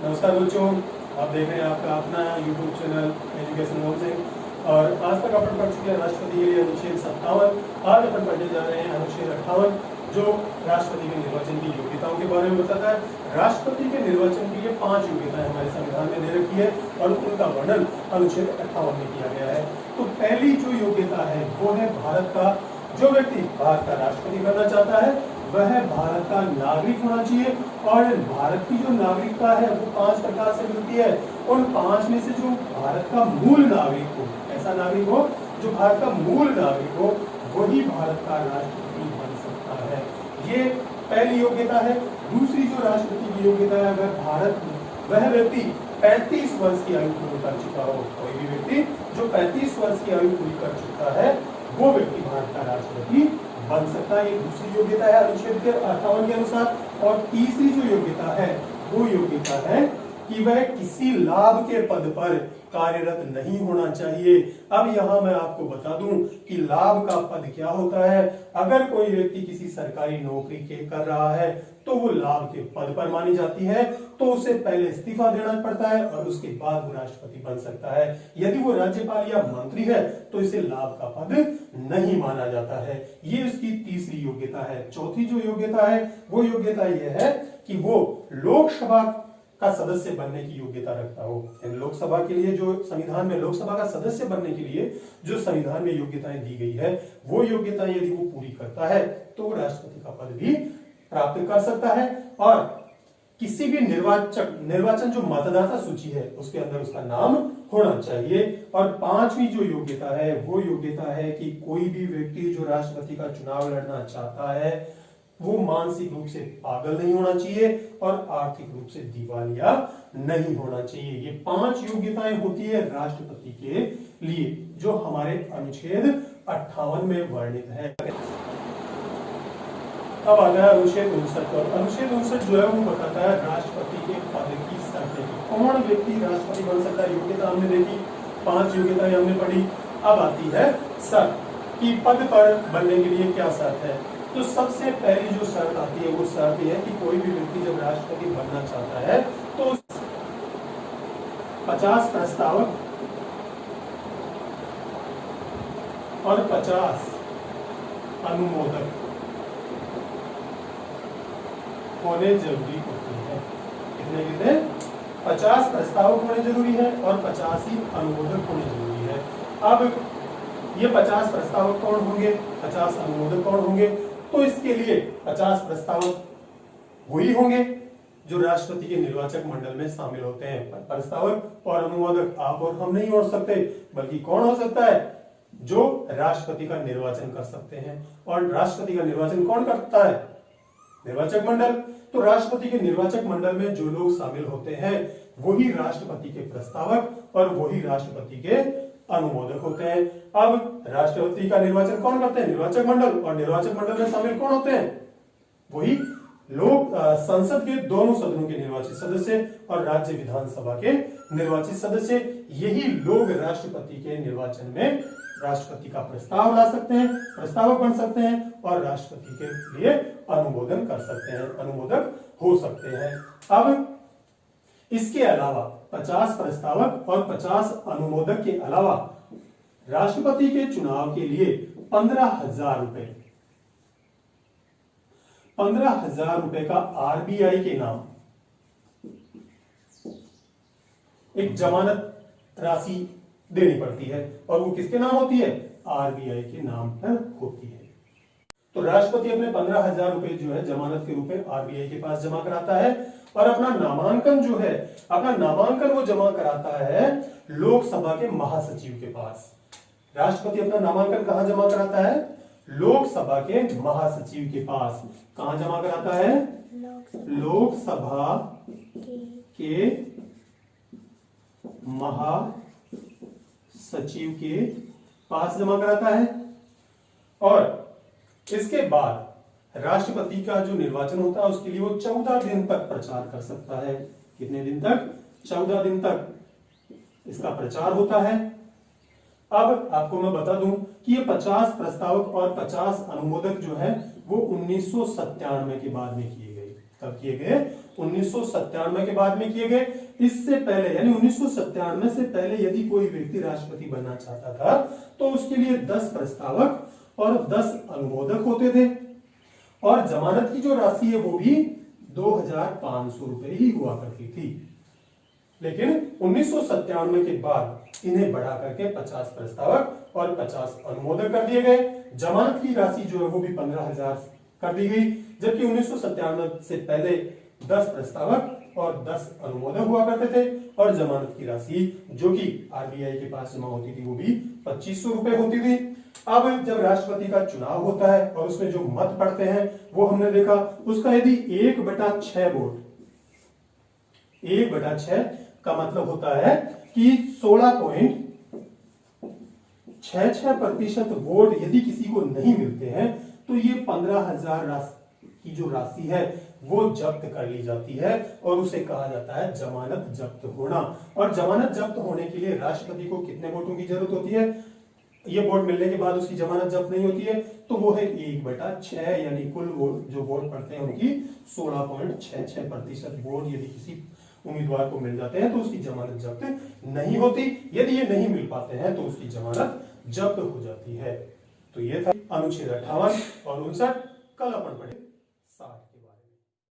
नमस्कार बच्चों, आप देख रहे हैं आपका अपना YouTube चैनल एजुकेशन सिंह। और आज तक अपन पढ़ चुके हैं राष्ट्रपति के लिए अनुच्छेद 57। आज अपन पढ़ने जा रहे हैं अनुच्छेद 58, जो राष्ट्रपति के निर्वाचन की योग्यताओं के बारे में बताता है। राष्ट्रपति के निर्वाचन के लिए 5 योग्यताएं हमारे संविधान में दे रखी है और उनका वर्णन अनुच्छेद 58 में किया गया है। तो पहली जो योग्यता है वो है भारत का, जो व्यक्ति भारत का राष्ट्रपति बनना चाहता है वह भारत का नागरिक होना चाहिए। और भारत की जो नागरिकता है वो 5 प्रकार से मिलती है। उन 5 में से जो भारत का मूल नागरिक हो, ऐसा नागरिक हो जो भारत का मूल नागरिक हो, वही भारत का राष्ट्रपति बन सकता है। ये पहली योग्यता है। दूसरी जो राष्ट्रपति की योग्यता है, अगर वह व्यक्ति 35 वर्ष की आयु पूरी कर चुका हो, कोई भी व्यक्ति जो 35 वर्ष की आयु पूरी कर चुका है वो व्यक्ति भारत का राष्ट्रपति बन सकता है। ये दूसरी योग्यता है अनुच्छेद के 58 के अनुसार। और तीसरी जो योग्यता है वो योग्यता है कि वह किसी लाभ के पद पर कार्यरत नहीं होना चाहिए। अब यहाँ मैं आपको बता दूं कि लाभ का पद क्या होता है। अगर कोई व्यक्ति किसी सरकारी नौकरी के कर रहा है तो वो लाभ के पद पर मानी जाती है, तो उसे पहले इस्तीफा देना पड़ता है और उसके बाद वो राष्ट्रपति बन सकता है। यदि वो राज्यपाल या मंत्री है तो इसे लाभ का पद नहीं माना जाता है। ये उसकी तीसरी योग्यता है। चौथी जो योग्यता है वो योग्यता यह है कि वो लोकसभा का सदस्य बनने की योग्यता रखता हो। लोकसभा के लिए जो संविधान में लोकसभा का सदस्य बनने के लिए जो संविधान में योग्यताएं दी गई है, वो योग्यताएं यदि वो पूरी करता है तो वो राष्ट्रपति का पद भी प्राप्त कर सकता है। और किसी भी निर्वाचन जो मतदाता सूची है उसके अंदर उसका नाम होना चाहिए। और 5वीं जो योग्यता है वो योग्यता है कि कोई भी व्यक्ति जो राष्ट्रपति का चुनाव लड़ना चाहता है वो मानसिक रूप से पागल नहीं होना चाहिए और आर्थिक रूप से दिवालिया नहीं होना चाहिए। ये 5 योग्यताएं होती है राष्ट्रपति के लिए, जो हमारे अनुच्छेद 58 में वर्णित है। अब आ गया अनुच्छेद 59 पर। अनुच्छेद 59 जो है वो बताता है राष्ट्रपति के पद की शर्तें। कौन व्यक्ति राष्ट्रपति बन सकता है। योग्यता हमने देखी, 5 योग्यताएं हमने पढ़ी। अब आती है शर्त कि पद पर बनने के लिए क्या शर्त है। तो सबसे पहली जो शर्त आती है वो शर्त यह है कि कोई भी व्यक्ति जब राष्ट्रपति बनना चाहता है तो 50 प्रस्तावक और 50 अनुमोदक होने जरूरी होते हैं। कितने 50 प्रस्तावक होने जरूरी है और 50 ही अनुमोदक होने जरूरी है। अब ये 50 प्रस्तावक कौन होंगे, 50 अनुमोदक कौन होंगे। तो इसके लिए 50 प्रस्तावक वही होंगे जो राष्ट्रपति के निर्वाचक मंडल में शामिल होते हैं। प्रस्तावक और अनुमोदक आप और हम नहीं हो सकते, बल्कि कौन हो सकता है, जो राष्ट्रपति का निर्वाचन कर सकते हैं। और राष्ट्रपति का निर्वाचन कौन करता है, निर्वाचक मंडल। तो राष्ट्रपति के निर्वाचक मंडल में जो लोग शामिल होते हैं वही राष्ट्रपति के प्रस्तावक और वही राष्ट्रपति के अनुमोदक होते हैं। अब राष्ट्रपति का निर्वाचन कौन करते हैं, निर्वाचक मंडल। और निर्वाचक मंडल में शामिल कौन होते हैं, वही लोग संसद के दोनों सदनों के निर्वाचित सदस्य और राज्य विधानसभा के निर्वाचित सदस्य। यही लोग राष्ट्रपति के निर्वाचन में राष्ट्रपति का प्रस्ताव ला सकते हैं, प्रस्तावक बन सकते हैं और राष्ट्रपति के लिए अनुमोदन कर सकते हैं, अनुमोदक हो सकते हैं। अब इसके अलावा 50 प्रस्तावक और 50 अनुमोदक के अलावा राष्ट्रपति के चुनाव के लिए 15,000 रुपए का आरबीआई के नाम एक जमानत राशि देनी पड़ती है। और वो किसके नाम होती है, आरबीआई के नाम पर होती है। तो राष्ट्रपति अपने 15,000 रुपए जो है जमानत के रूप में आरबीआई के पास जमा कराता है और अपना नामांकन जो है, अपना नामांकन वो जमा कराता है लोकसभा के महासचिव के पास। राष्ट्रपति अपना नामांकन कहां जमा कराता है, लोकसभा के महासचिव के पास। कहां जमा कराता है, लोकसभा के महासचिव के पास जमा कराता है। और इसके बाद राष्ट्रपति का जो निर्वाचन होता है उसके लिए वो 14 दिन तक प्रचार कर सकता है। कितने दिन तक, 14 दिन तक इसका प्रचार होता है। अब आपको मैं बता दूं कि ये 50 प्रस्तावक और 50 अनुमोदक जो है वो 1997 के बाद में किए गए। कब किए गए? 1997 के बाद में किए गए। इससे पहले यानी 1997 से पहले यदि कोई व्यक्ति राष्ट्रपति बनना चाहता था तो उसके लिए 10 प्रस्तावक और 10 अनुमोदक होते थे, और जमानत की जो राशि है वो भी 2500 रुपए ही हुआ करती थी। लेकिन 1997 के बाद इन्हें बढ़ा करके 50 प्रस्तावक और 50 अनुमोदक कर दिए गए। जमानत की राशि जो है वो भी 15,000 कर दी गई, जबकि 1997 से पहले 10 प्रस्तावक और 10 अनुमोदक हुआ करते थे, और जमानत की राशि जो कि आरबीआई के पास जमा होती थी वो भी 2500 रुपए होती थी। अब जब राष्ट्रपति का चुनाव होता है और उसमें जो मत पड़ते हैं वो हमने देखा, उसका यदि 1/6 वोट, 1/6 का मतलब होता है कि 16.66% वोट यदि किसी को नहीं मिलते हैं तो ये 15,000 की जो राशि है वो जब्त कर ली जाती है, और उसे कहा जाता है जमानत जब्त होना। और जमानत जब्त होने के लिए राष्ट्रपति को कितने वोटों की जरूरत होती है? ये वोट मिलने के बाद उसकी जमानत जब्त नहीं होती है, तो वो है 1/6, यानी कुल वोट जो वोट पड़ते हैं उनकी 16.66% वोट यदि किसी उम्मीदवार को मिल जाते हैं तो उसकी जमानत जब्त नहीं होती। यदि ये नहीं मिल पाते हैं तो उसकी जमानत जब्त हो जाती है। तो ये था अनुच्छेद 58 और 59। कल अपन पढ़ेंगे।